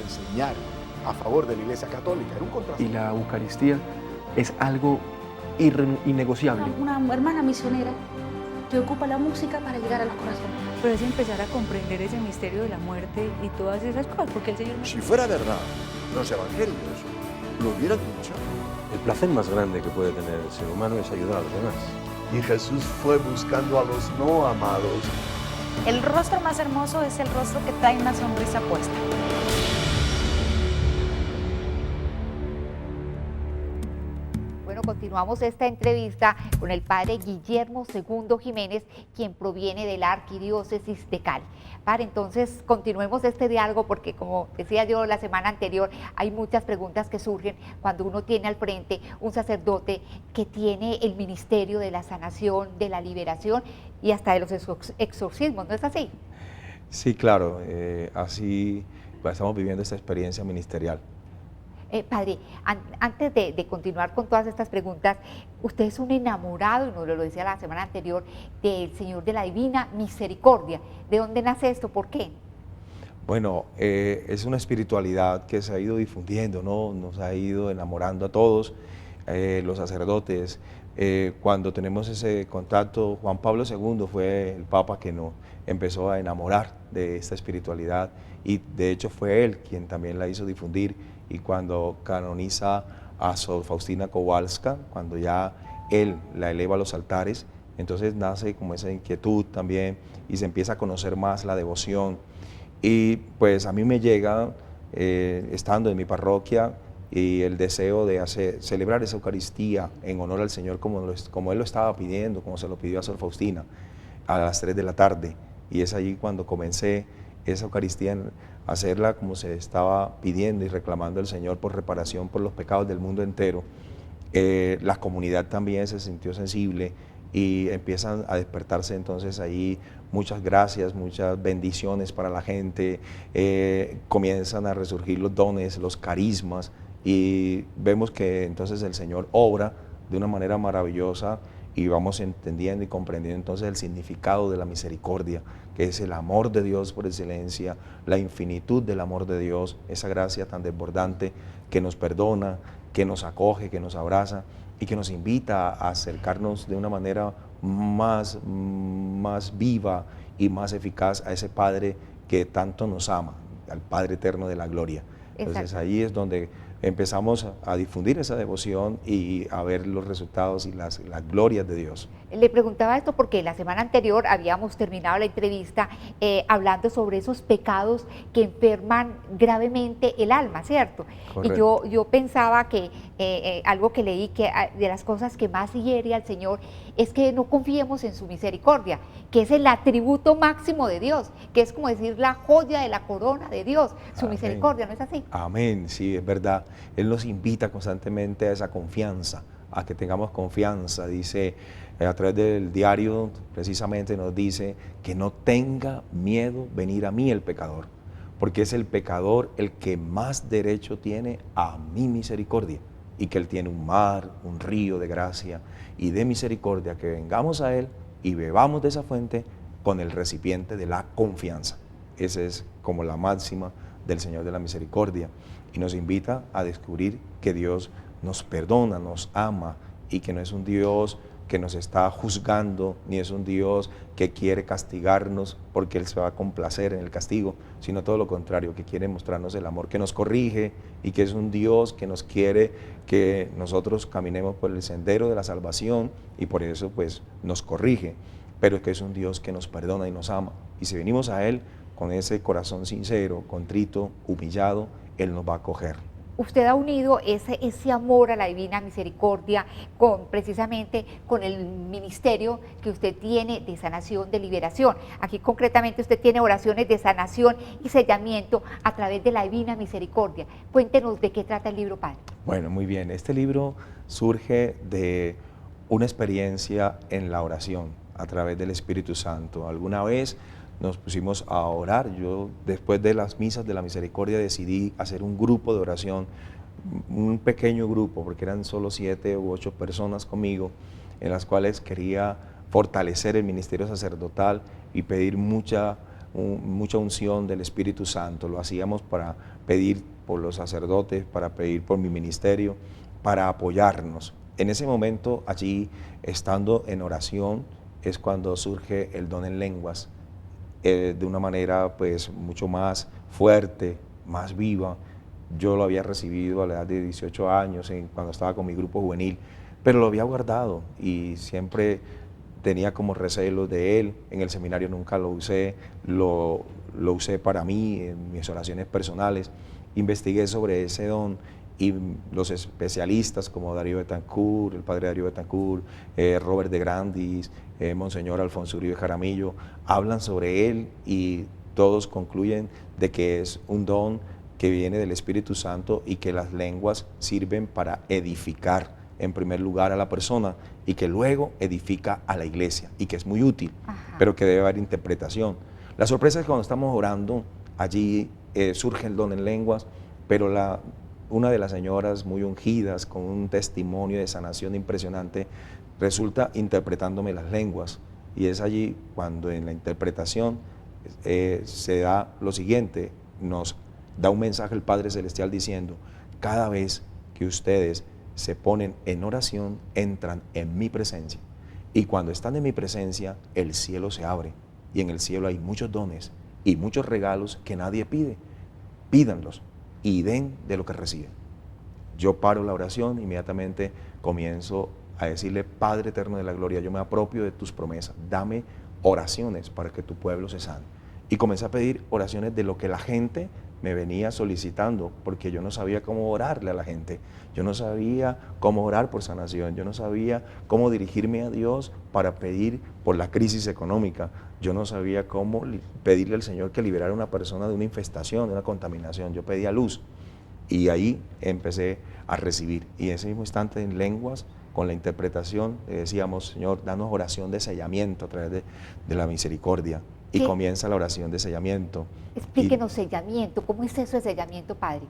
enseñar a favor de la Iglesia Católica. Era un contraste. Y la Eucaristía es algo innegociable. Una hermana misionera que ocupa la música para llegar a los corazones. Pero es empezar a comprender ese misterio de la muerte y todas esas cosas, porque el Señor... Si fuera verdad, los evangelios lo hubieran dicho. El placer más grande que puede tener el ser humano es ayudar a los demás. Y Jesús fue buscando a los no amados. El rostro más hermoso es el rostro que trae una sonrisa puesta. Bueno, continuamos esta entrevista con el padre Guillermo II Jiménez, quien proviene de la Arquidiócesis de Cali. Padre, entonces continuemos este diálogo porque, como decía yo la semana anterior, hay muchas preguntas que surgen cuando uno tiene al frente un sacerdote que tiene el ministerio de la sanación, de la liberación y hasta de los exorcismos, ¿no es así? Sí, claro, así estamos viviendo esta experiencia ministerial. Padre, antes de continuar con todas estas preguntas, usted es un enamorado, y nos lo decía la semana anterior, del Señor de la Divina Misericordia. ¿De dónde nace esto? ¿Por qué? Bueno, es una espiritualidad que se ha ido difundiendo, ¿no? Nos ha ido enamorando a todos, los sacerdotes. Cuando tenemos ese contacto, Juan Pablo II fue el Papa que nos empezó a enamorar de esta espiritualidad y de hecho fue él quien también la hizo difundir. Y cuando canoniza a Sor Faustina Kowalska, cuando ya él la eleva a los altares, entonces nace como esa inquietud también y se empieza a conocer más la devoción. Y pues a mí me llega, estando en mi parroquia, y el deseo de celebrar esa Eucaristía en honor al Señor como Él lo estaba pidiendo, como se lo pidió a Sor Faustina, a las 3 de la tarde. Y es allí cuando comencé esa Eucaristía, hacerla como se estaba pidiendo y reclamando al Señor por reparación por los pecados del mundo entero. La comunidad también se sintió sensible y empiezan a despertarse entonces ahí muchas gracias, muchas bendiciones para la gente, comienzan a resurgir los dones, los carismas y vemos que entonces el Señor obra de una manera maravillosa y vamos entendiendo y comprendiendo entonces el significado de la misericordia, que es el amor de Dios por excelencia, la infinitud del amor de Dios, esa gracia tan desbordante que nos perdona, que nos acoge, que nos abraza y que nos invita a acercarnos de una manera más viva y más eficaz a ese Padre que tanto nos ama, al Padre eterno de la gloria. Entonces ahí es donde empezamos a difundir esa devoción y a ver los resultados y las glorias de Dios. Le preguntaba esto porque la semana anterior habíamos terminado la entrevista hablando sobre esos pecados que enferman gravemente el alma, ¿cierto? Correcto. Y yo pensaba que algo que leí, que de las cosas que más hiere al Señor es que no confiemos en su misericordia, que es el atributo máximo de Dios, que es como decir la joya de la corona de Dios, su Amén. Misericordia, ¿no es así? Amén, sí, es verdad. Él nos invita constantemente a esa confianza, a que tengamos confianza, dice a través del diario, precisamente nos dice que no tenga miedo venir a mí el pecador, porque es el pecador el que más derecho tiene a mi misericordia y que Él tiene un mar, un río de gracia y de misericordia, que vengamos a Él y bebamos de esa fuente con el recipiente de la confianza. Esa es como la máxima del Señor de la Misericordia y nos invita a descubrir que Dios nos perdona, nos ama y que no es un Dios que nos está juzgando, ni es un Dios que quiere castigarnos porque Él se va a complacer en el castigo, sino todo lo contrario, que quiere mostrarnos el amor, que nos corrige y que es un Dios que nos quiere que nosotros caminemos por el sendero de la salvación y por eso pues nos corrige, pero es que es un Dios que nos perdona y nos ama. Y si venimos a Él con ese corazón sincero, contrito, humillado, Él nos va a acoger. Usted ha unido ese amor a la Divina Misericordia precisamente con el ministerio que usted tiene de sanación, de liberación. Aquí concretamente usted tiene oraciones de sanación y sellamiento a través de la Divina Misericordia. Cuéntenos de qué trata el libro, padre. Bueno, muy bien. Este libro surge de una experiencia en la oración a través del Espíritu Santo. Alguna vez nos pusimos a orar. Yo, después de las misas de la misericordia, decidí hacer un grupo de oración, un pequeño grupo, porque eran solo 7 u 8 personas conmigo, en las cuales quería fortalecer el ministerio sacerdotal y pedir mucha mucha unción del Espíritu Santo. Lo hacíamos para pedir por los sacerdotes, para pedir por mi ministerio, para apoyarnos. En ese momento, allí, estando en oración, es cuando surge el don en lenguas, de una manera pues mucho más fuerte, más viva. Yo lo había recibido a la edad de 18 años, cuando estaba con mi grupo juvenil, pero lo había guardado y siempre tenía como recelo de él. En el seminario nunca lo usé, lo usé para mí, en mis oraciones personales. Investigué sobre ese don y los especialistas como Darío Betancourt, el padre Darío Betancourt, Robert de Grandis, Monseñor Alfonso Uribe Jaramillo, hablan sobre él y todos concluyen de que es un don que viene del Espíritu Santo y que las lenguas sirven para edificar en primer lugar a la persona y que luego edifica a la iglesia y que es muy útil, pero que debe haber interpretación. La sorpresa es que cuando estamos orando, allí surge el don en lenguas, pero una de las señoras muy ungidas, con un testimonio de sanación impresionante, resulta interpretándome las lenguas. Y es allí cuando en la interpretación se da lo siguiente, nos da un mensaje el Padre Celestial diciendo: cada vez que ustedes se ponen en oración, entran en mi presencia. Y cuando están en mi presencia, el cielo se abre. Y en el cielo hay muchos dones y muchos regalos que nadie pide. Pídanlos y den de lo que reciben. Yo paro la oración, inmediatamente comienzo a decirle: Padre eterno de la gloria, yo me apropio de tus promesas, dame oraciones para que tu pueblo se sane. Y comencé a pedir oraciones de lo que la gente me venía solicitando, porque yo no sabía cómo orarle a la gente, yo no sabía cómo orar por sanación, yo no sabía cómo dirigirme a Dios para pedir por la crisis económica, yo no sabía cómo pedirle al Señor que liberara a una persona de una infestación, de una contaminación. Yo pedía luz y ahí empecé a recibir. Y en ese mismo instante, en lenguas, con la interpretación, le decíamos: Señor, danos oración de sellamiento a través de la misericordia. Y comienza la oración de sellamiento. Explíquenos sellamiento. ¿Cómo es eso de sellamiento, Padre?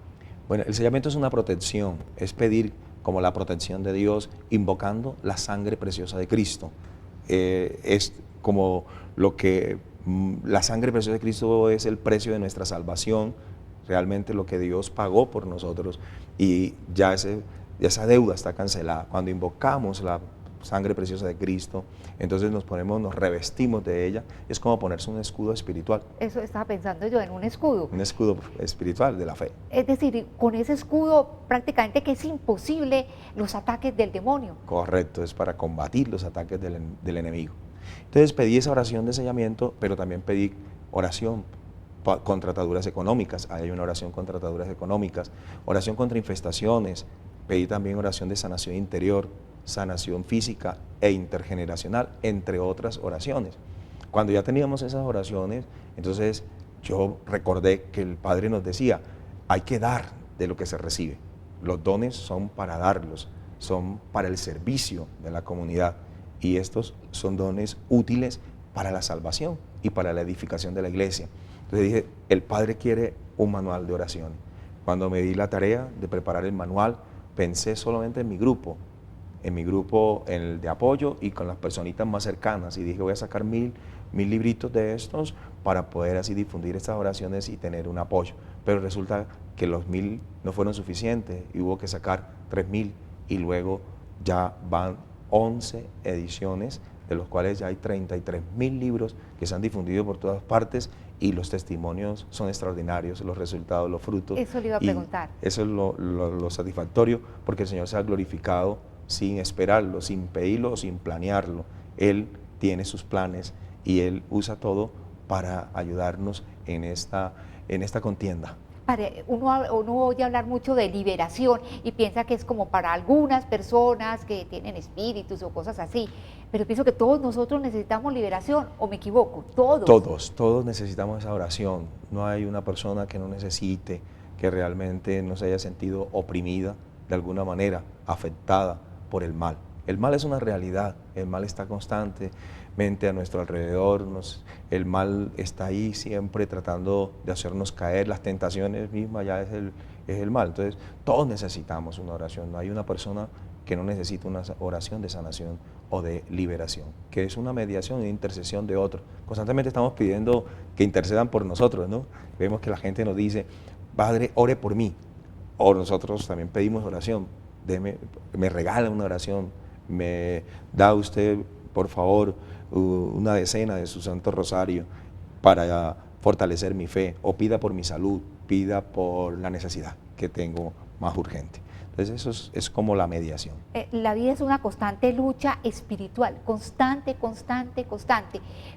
Bueno, el sellamiento es una protección, es pedir como la protección de Dios, invocando la sangre preciosa de Cristo. Es como lo que la sangre preciosa de Cristo es el precio de nuestra salvación, realmente lo que Dios pagó por nosotros, y ya esa deuda está cancelada. Cuando invocamos la sangre preciosa de Cristo, entonces nos revestimos de ella. Es como ponerse un escudo espiritual. Eso estaba pensando yo, en un escudo. Un escudo espiritual de la fe. Es decir, con ese escudo prácticamente que es imposible los ataques del demonio. Correcto, es para combatir los ataques del enemigo. Entonces pedí esa oración de sellamiento, pero también pedí oración contra ataduras económicas. Hay una oración contra ataduras económicas, oración contra infestaciones. Pedí también oración de sanación interior, sanación física e intergeneracional, entre otras oraciones. Cuando ya teníamos esas oraciones, entonces yo recordé que el Padre nos decía: hay que dar de lo que se recibe. Los dones son para darlos, son para el servicio de la comunidad, y estos son dones útiles para la salvación y para la edificación de la iglesia. Entonces dije: el Padre quiere un manual de oración. Cuando me di la tarea de preparar el manual, pensé solamente en mi grupo, el de apoyo y con las personitas más cercanas, y dije: voy a sacar 1000 libritos de estos para poder así difundir estas oraciones y tener un apoyo. Pero resulta que los 1000 no fueron suficientes y hubo que sacar 3000, y luego ya van 11 ediciones, de los cuales ya hay 33.000 libros que se han difundido por todas partes, y los testimonios son extraordinarios, los resultados, los frutos. Eso le iba a preguntar. Eso es lo satisfactorio, porque el Señor se ha glorificado sin esperarlo, sin pedirlo o sin planearlo. Él tiene sus planes y Él usa todo para ayudarnos en esta contienda. Uno oye hablar mucho de liberación y piensa que es como para algunas personas que tienen espíritus o cosas así, pero pienso que todos nosotros necesitamos liberación, ¿o me equivoco? Todos necesitamos esa oración. No hay una persona que no necesite, que realmente no se haya sentido oprimida de alguna manera, afectada por el mal. El mal es una realidad, el mal está constantemente a nuestro alrededor, el mal está ahí siempre tratando de hacernos caer, las tentaciones mismas ya es el mal. Entonces todos necesitamos una oración, no hay una persona que no necesite una oración de sanación o de liberación, que es una mediación, una intercesión de otro. Constantemente estamos pidiendo que intercedan por nosotros, ¿no? Vemos que la gente nos dice, Padre, ore por mí. O nosotros también pedimos oración, me regala una oración, me da usted, por favor, una decena de su Santo Rosario para fortalecer mi fe, o pida por mi salud, pida por la necesidad que tengo más urgente. Entonces eso es como la mediación. La vida es una constante lucha espiritual, constante.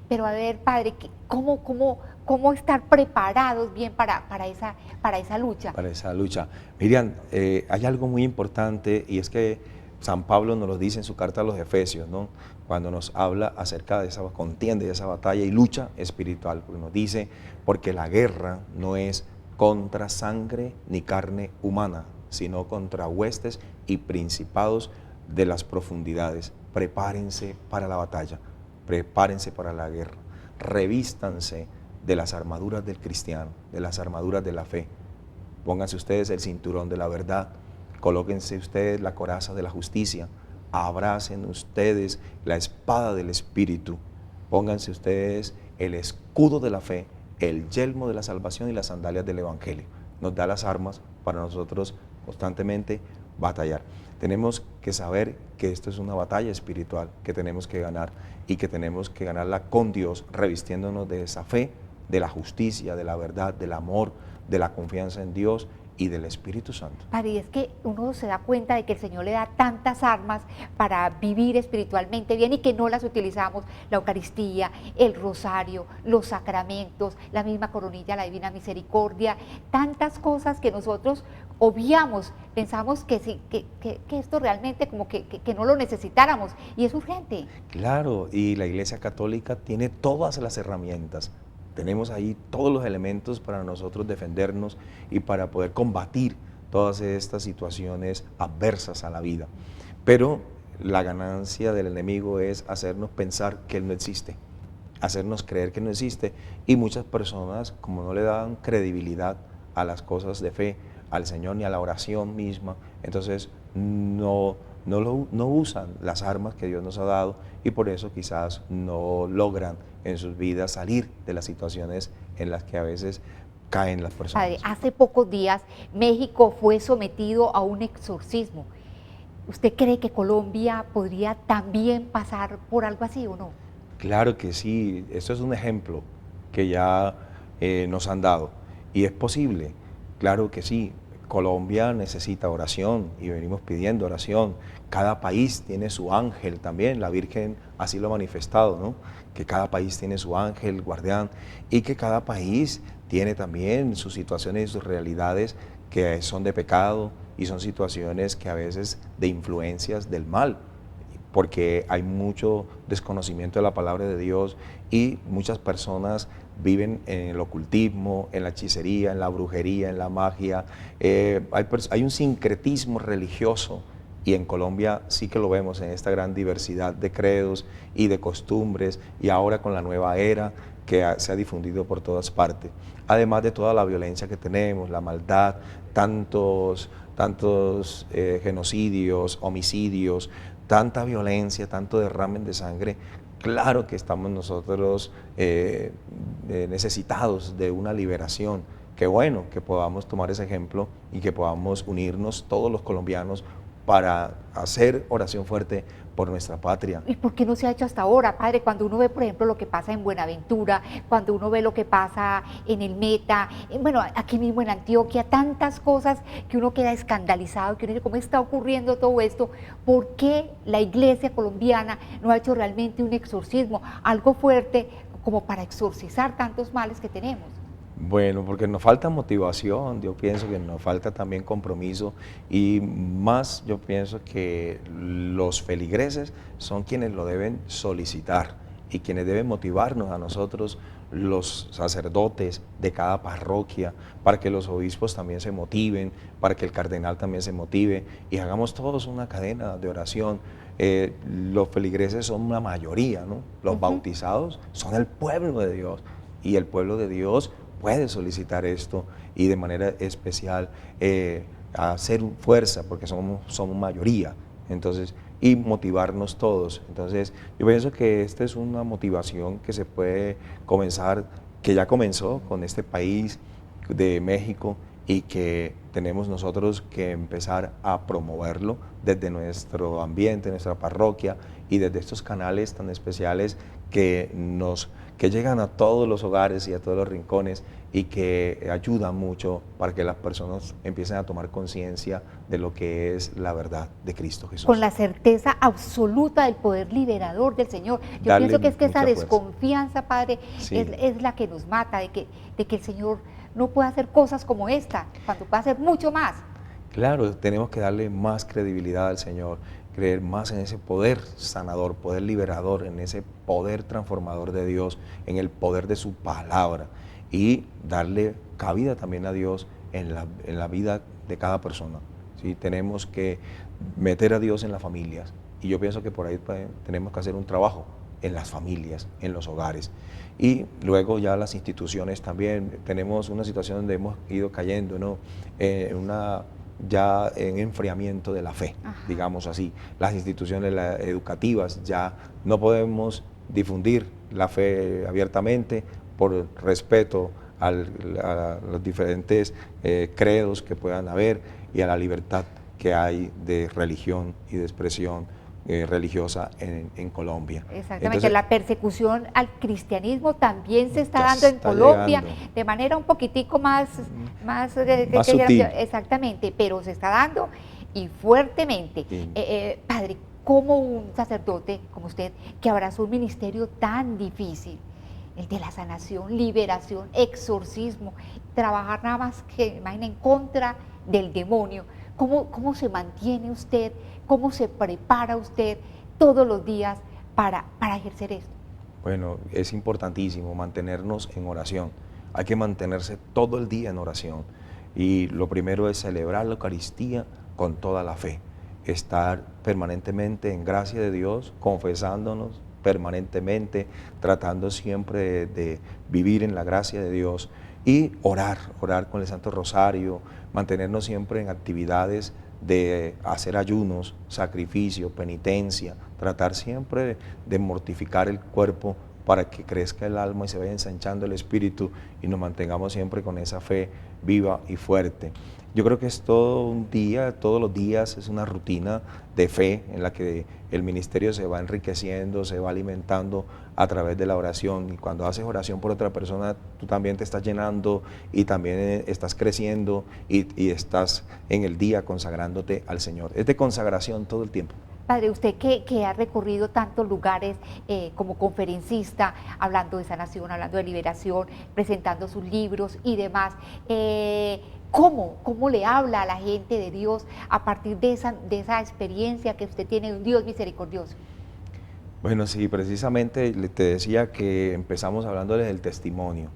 Pero a ver, Padre, ¿cómo estar preparados bien para esa lucha? Para esa lucha. Miriam, hay algo muy importante, y es que San Pablo nos lo dice en su carta a los Efesios, ¿no? Cuando nos habla acerca de esa contienda, de esa batalla y lucha espiritual, porque nos dice, porque la guerra no es contra sangre ni carne humana, sino contra huestes y principados de las profundidades. Prepárense para la batalla, prepárense para la guerra, revístanse de las armaduras del cristiano, de las armaduras de la fe. Pónganse ustedes el cinturón de la verdad, colóquense ustedes la coraza de la justicia, abracen ustedes la espada del Espíritu, pónganse ustedes el escudo de la fe, el yelmo de la salvación y las sandalias del Evangelio. Nos da las armas para nosotros constantemente batallar. Tenemos que saber que esto es una batalla espiritual que tenemos que ganar, y que tenemos que ganarla con Dios, revistiéndonos de esa fe, de la justicia, de la verdad, del amor, de la confianza en Dios y del Espíritu Santo. Padre, y es que uno se da cuenta de que el Señor le da tantas armas para vivir espiritualmente bien y que no las utilizamos: la Eucaristía, el rosario, los sacramentos, la misma coronilla, la Divina Misericordia, tantas cosas que nosotros obviamos, pensamos que sí, que esto realmente como que no lo necesitáramos, y es urgente. Claro, y la Iglesia Católica tiene todas las herramientas. Tenemos ahí todos los elementos para nosotros defendernos y para poder combatir todas estas situaciones adversas a la vida. Pero la ganancia del enemigo es hacernos pensar que Él no existe, hacernos creer que no existe, y muchas personas, como no le dan credibilidad a las cosas de fe, al Señor ni a la oración misma, entonces no usan las armas que Dios nos ha dado, y por eso quizás no logran en sus vidas salir de las situaciones en las que a veces caen las personas. Padre, hace pocos días México fue sometido a un exorcismo. ¿Usted cree que Colombia podría también pasar por algo así o no? Claro que sí, esto es un ejemplo que ya nos han dado, y es posible, claro que sí. Colombia necesita oración y venimos pidiendo oración. Cada país tiene su ángel también, la Virgen así lo ha manifestado, ¿no? Que cada país tiene su ángel guardián, y que cada país tiene también sus situaciones y sus realidades que son de pecado, y son situaciones que a veces de influencias del mal, porque hay mucho desconocimiento de la palabra de Dios, y muchas personas viven en el ocultismo, en la hechicería, en la brujería, en la magia. Hay un sincretismo religioso, y en Colombia sí que lo vemos en esta gran diversidad de credos y de costumbres, y ahora con la nueva era que se ha difundido por todas partes. Además de toda la violencia que tenemos, la maldad, tantos genocidios, homicidios, tanta violencia, tanto derramen de sangre. Claro que estamos nosotros necesitados de una liberación. Qué bueno que podamos tomar ese ejemplo y que podamos unirnos todos los colombianos para hacer oración fuerte por nuestra patria. ¿Y por qué no se ha hecho hasta ahora, Padre? Cuando uno ve, por ejemplo, lo que pasa en Buenaventura, cuando uno ve lo que pasa en el Meta, bueno, aquí mismo en Antioquia, tantas cosas que uno queda escandalizado, que uno dice, ¿cómo está ocurriendo todo esto? ¿Por qué la Iglesia colombiana no ha hecho realmente un exorcismo, algo fuerte como para exorcizar tantos males que tenemos? Bueno, porque nos falta motivación, yo pienso que nos falta también compromiso, y más yo pienso que los feligreses son quienes lo deben solicitar y quienes deben motivarnos a nosotros, los sacerdotes de cada parroquia, para que los obispos también se motiven, para que el cardenal también se motive, y hagamos todos una cadena de oración. Los feligreses son una mayoría, ¿no? Los bautizados son el pueblo de Dios, y el pueblo de Dios puede solicitar esto, y de manera especial hacer fuerza, porque somos mayoría, Entonces, y motivarnos todos. Entonces, yo pienso que esta es una motivación que se puede comenzar, que ya comenzó con este país de México y que tenemos nosotros que empezar a promoverlo desde nuestro ambiente, nuestra parroquia y desde estos canales tan especiales que llegan a todos los hogares y a todos los rincones y que ayudan mucho para que las personas empiecen a tomar conciencia de lo que es la verdad de Cristo Jesús. Con la certeza absoluta del poder liberador del Señor. Yo Darle pienso que es que esa mucha fuerza. desconfianza, Padre, Sí. es la que nos mata, de que el Señor no puede hacer cosas como esta, cuando puede hacer mucho más. Claro, tenemos que darle más credibilidad al Señor, creer más en ese poder sanador, poder liberador, en ese poder transformador de Dios, en el poder de su palabra y darle cabida también a Dios en la vida de cada persona. ¿Sí? Tenemos que meter a Dios en las familias y yo pienso que por ahí tenemos que hacer un trabajo en las familias, en los hogares. Y luego ya las instituciones también, tenemos una situación donde hemos ido cayendo, ¿no? Ya en enfriamiento de la fe, Ajá. digamos así. Las instituciones educativas ya no podemos difundir la fe abiertamente por respeto a los diferentes credos que puedan haber y a la libertad que hay de religión y de expresión religiosa en Colombia. Exactamente, Entonces, la persecución al cristianismo también se está ya dando en está Colombia llegando. de manera un poquitico más sutil. exactamente, pero se está dando y fuertemente. Sí. Padre, ¿cómo un sacerdote como usted, que abrazó un ministerio tan difícil, el de la sanación, liberación, exorcismo, trabajar nada más que, imaginen, en contra del demonio, ¿cómo se mantiene usted? ¿Cómo se prepara usted todos los días para ejercer esto? Bueno, es importantísimo mantenernos en oración. Hay que mantenerse todo el día en oración. Y lo primero es celebrar la Eucaristía con toda la fe. Estar permanentemente en gracia de Dios, confesándonos permanentemente, tratando siempre de vivir en la gracia de Dios y orar con el Santo Rosario, mantenernos siempre en actividades de hacer ayunos, sacrificio, penitencia, tratar siempre de mortificar el cuerpo para que crezca el alma y se vaya ensanchando el espíritu y nos mantengamos siempre con esa fe viva y fuerte. Yo creo que es todo un día, todos los días es una rutina de fe en la que el ministerio se va enriqueciendo, se va alimentando a través de la oración. Y cuando haces oración por otra persona, tú también te estás llenando y también estás creciendo y estás en el día consagrándote al Señor. Es de consagración todo el tiempo. Padre, usted que ha recorrido tantos lugares como conferencista, hablando de sanación, hablando de liberación, presentando sus libros y demás, ¿cómo le habla a la gente de Dios a partir de esa experiencia que usted tiene de un Dios misericordioso? Bueno, sí, precisamente te decía que empezamos hablándoles del testimonio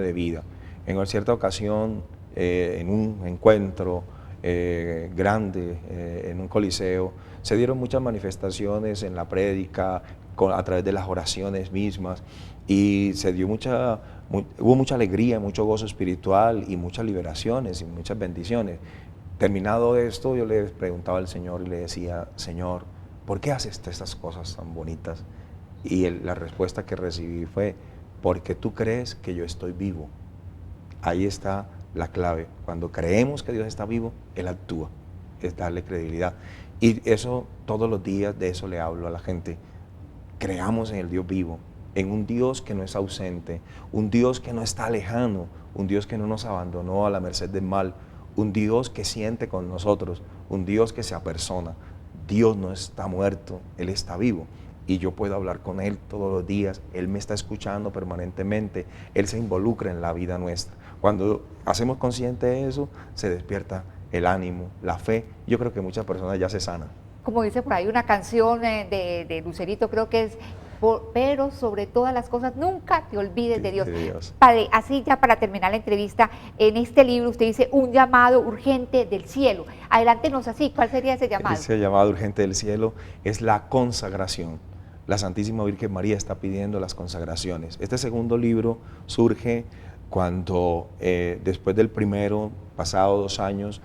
de vida. En una cierta ocasión, en un encuentro grande, en un coliseo, se dieron muchas manifestaciones en la prédica, a través de las oraciones mismas, y se dio hubo mucha alegría, mucho gozo espiritual y muchas liberaciones y muchas bendiciones. Terminado esto, yo le preguntaba al Señor y le decía, Señor, ¿por qué haces estas cosas tan bonitas? Y la respuesta que recibí fue, porque tú crees que yo estoy vivo. Ahí está la clave. Cuando creemos que Dios está vivo, Él actúa, es darle credibilidad. Y eso todos los días, de eso le hablo a la gente. Creamos en el Dios vivo, en un Dios que no es ausente, un Dios que no está lejano, un Dios que no nos abandonó a la merced del mal, un Dios que siente con nosotros, un Dios que se apersona. Dios no está muerto, Él está vivo. Y yo puedo hablar con Él todos los días, Él me está escuchando permanentemente, Él se involucra en la vida nuestra. Cuando hacemos consciente de eso, se despierta el ánimo, la fe. Yo creo que muchas personas ya se sanan. Como dice por ahí una canción de Lucerito, creo que es, pero sobre todas las cosas, nunca te olvides de Dios. Padre, así ya para terminar la entrevista, en este libro usted dice un llamado urgente del cielo. Adelántenos así, ¿cuál sería ese llamado? Ese llamado urgente del cielo es la consagración. La Santísima Virgen María está pidiendo las consagraciones. Este segundo libro surge cuando después del primero, pasado 2 años,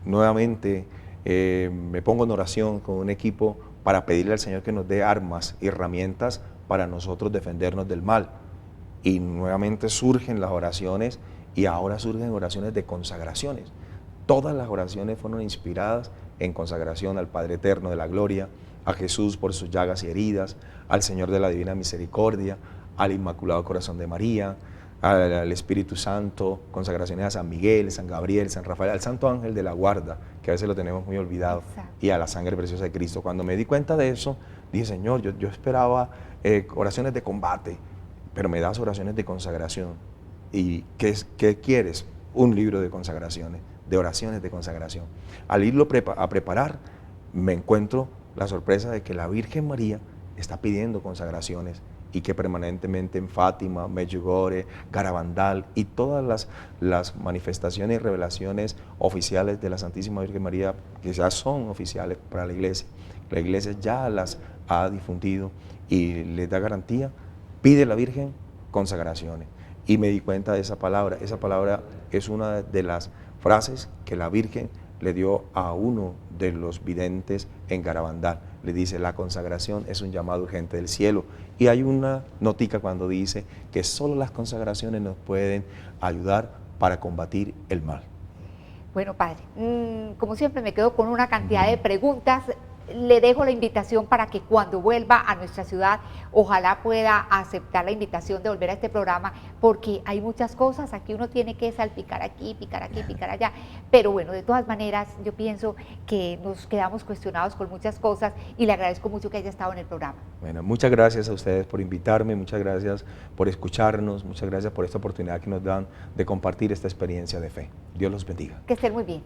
nuevamente me pongo en oración con un equipo para pedirle al Señor que nos dé armas y herramientas para nosotros defendernos del mal. Y nuevamente surgen las oraciones y ahora surgen oraciones de consagraciones. Todas las oraciones fueron inspiradas en consagración al Padre Eterno de la Gloria, a Jesús por sus llagas y heridas, al Señor de la Divina Misericordia, al Inmaculado Corazón de María, al Espíritu Santo, consagraciones a San Miguel, San Gabriel, San Rafael, al Santo Ángel de la Guarda, que a veces lo tenemos muy olvidado, y a la sangre preciosa de Cristo. Cuando me di cuenta de eso, dije, Señor, yo esperaba oraciones de combate, pero me das oraciones de consagración. ¿Y qué quieres? Un libro de consagraciones, de oraciones de consagración. Al irlo a preparar, me encuentro la sorpresa de que la Virgen María está pidiendo consagraciones y que permanentemente en Fátima, Medjugorje, Garabandal y todas las manifestaciones y revelaciones oficiales de la Santísima Virgen María, que ya son oficiales para la Iglesia ya las ha difundido y les da garantía, pide la Virgen consagraciones. Y me di cuenta de esa palabra es una de las frases que la Virgen le dio a uno de los videntes en Garabandal. Le dice, la consagración es un llamado urgente del cielo. Y hay una notica cuando dice que solo las consagraciones nos pueden ayudar para combatir el mal. Bueno, padre, como siempre me quedo con una cantidad de preguntas. Le dejo la invitación para que cuando vuelva a nuestra ciudad, ojalá pueda aceptar la invitación de volver a este programa, porque hay muchas cosas, aquí uno tiene que salpicar aquí, picar aquí, picar allá, pero bueno, de todas maneras, yo pienso que nos quedamos cuestionados con muchas cosas y le agradezco mucho que haya estado en el programa. Bueno, muchas gracias a ustedes por invitarme, muchas gracias por escucharnos, muchas gracias por esta oportunidad que nos dan de compartir esta experiencia de fe. Dios los bendiga. Que estén muy bien.